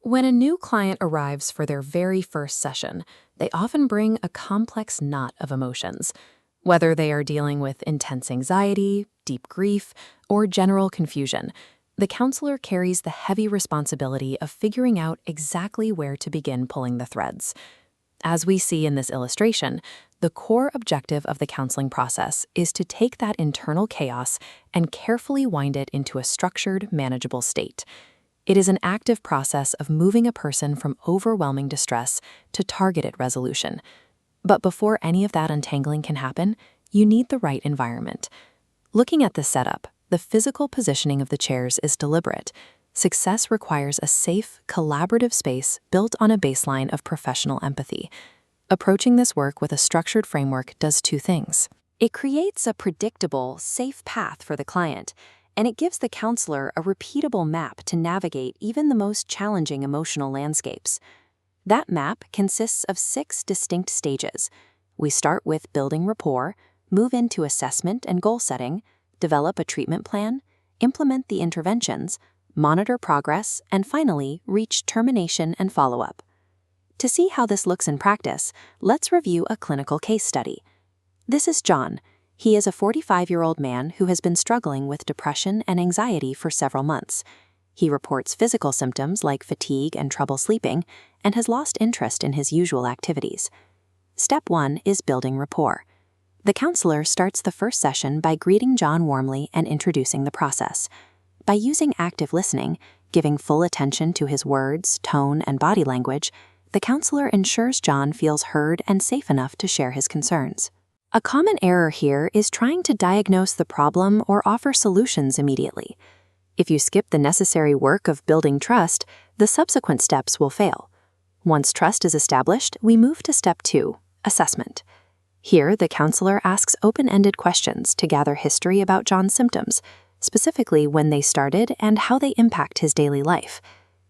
When a new client arrives for their very first session, they often bring a complex knot of emotions. Whether they are dealing with intense anxiety, deep grief, or general confusion, the counselor carries the heavy responsibility of figuring out exactly where to begin pulling the threads. As we see in this illustration, the core objective of the counseling process is to take that internal chaos and carefully wind it into a structured, manageable state. It is an active process of moving a person from overwhelming distress to targeted resolution. But before any of that untangling can happen, you need the right environment. Looking at the setup, the physical positioning of the chairs is deliberate. Success requires a safe, collaborative space built on a baseline of professional empathy. Approaching this work with a structured framework does two things. It creates a predictable, safe path for the client, and it gives the counselor a repeatable map to navigate even the most challenging emotional landscapes. That map consists of 6 distinct stages. We start with building rapport, move into assessment and goal setting, develop a treatment plan, implement the interventions, monitor progress, and finally, reach termination and follow-up. To see how this looks in practice, let's review a clinical case study. This is John. He is a 45-year-old man who has been struggling with depression and anxiety for several months. He reports physical symptoms like fatigue and trouble sleeping and has lost interest in his usual activities. Step 1 is building rapport. The counselor starts the first session by greeting John warmly and introducing the process. By using active listening, giving full attention to his words, tone, and body language, the counselor ensures John feels heard and safe enough to share his concerns. A common error here is trying to diagnose the problem or offer solutions immediately. If you skip the necessary work of building trust, the subsequent steps will fail. Once trust is established, we move to step 2, assessment. Here, the counselor asks open-ended questions to gather history about John's symptoms, specifically when they started and how they impact his daily life.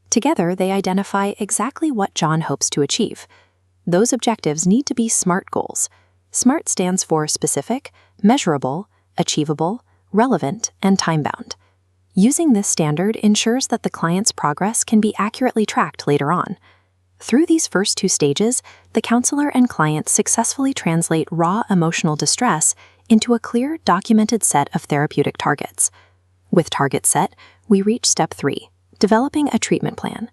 Together, they identify exactly what John hopes to achieve. Those objectives need to be SMART goals. SMART stands for specific, measurable, achievable, relevant, and time-bound. Using this standard ensures that the client's progress can be accurately tracked later on. Through these first 2 stages, the counselor and client successfully translate raw emotional distress into a clear, documented set of therapeutic targets. With targets set, we reach step 3, developing a treatment plan.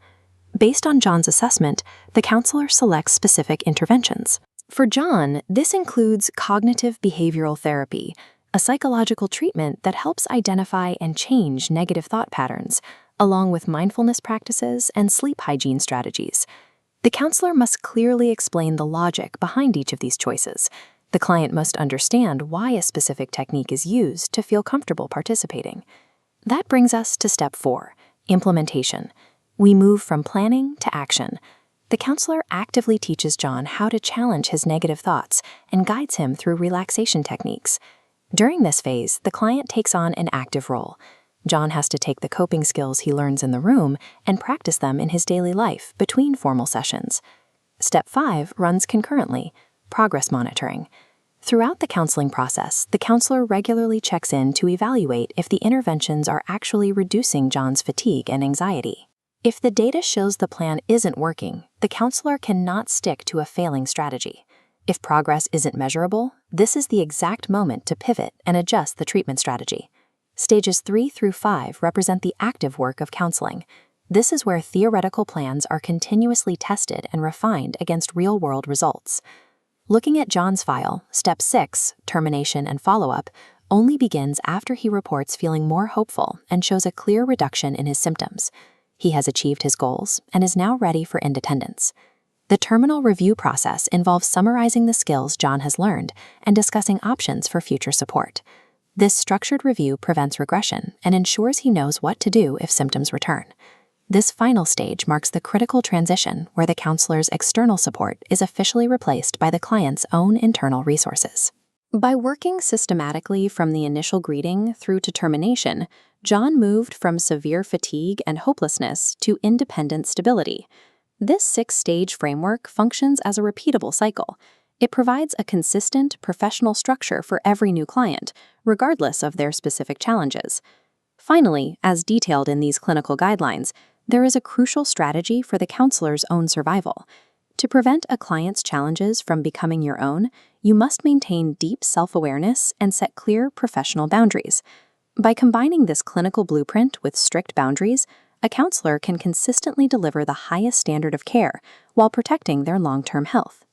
Based on John's assessment, the counselor selects specific interventions. For John, this includes cognitive behavioral therapy, a psychological treatment that helps identify and change negative thought patterns, along with mindfulness practices and sleep hygiene strategies. The counselor must clearly explain the logic behind each of these choices. The client must understand why a specific technique is used to feel comfortable participating. That brings us to step 4, implementation. We move from planning to action. The counselor actively teaches John how to challenge his negative thoughts and guides him through relaxation techniques. During this phase, the client takes on an active role. John has to take the coping skills he learns in the room and practice them in his daily life between formal sessions. Step 5 runs concurrently, progress monitoring. Throughout the counseling process, the counselor regularly checks in to evaluate if the interventions are actually reducing John's fatigue and anxiety. If the data shows the plan isn't working, the counselor cannot stick to a failing strategy. If progress isn't measurable, this is the exact moment to pivot and adjust the treatment strategy. Stages 3 through 5 represent the active work of counseling. This is where theoretical plans are continuously tested and refined against real-world results. Looking at John's file, step 6, termination and follow-up, only begins after he reports feeling more hopeful and shows a clear reduction in his symptoms. He has achieved his goals and is now ready for independence. The terminal review process involves summarizing the skills John has learned and discussing options for future support. This structured review prevents regression and ensures he knows what to do if symptoms return. This final stage marks the critical transition where the counselor's external support is officially replaced by the client's own internal resources. By working systematically from the initial greeting through to termination, John moved from severe fatigue and hopelessness to independent stability. This 6-stage framework functions as a repeatable cycle. It provides a consistent, professional structure for every new client, regardless of their specific challenges. Finally, as detailed in these clinical guidelines, there is a crucial strategy for the counselor's own survival. To prevent a client's challenges from becoming your own, you must maintain deep self-awareness and set clear professional boundaries. By combining this clinical blueprint with strict boundaries, a counselor can consistently deliver the highest standard of care while protecting their long-term health.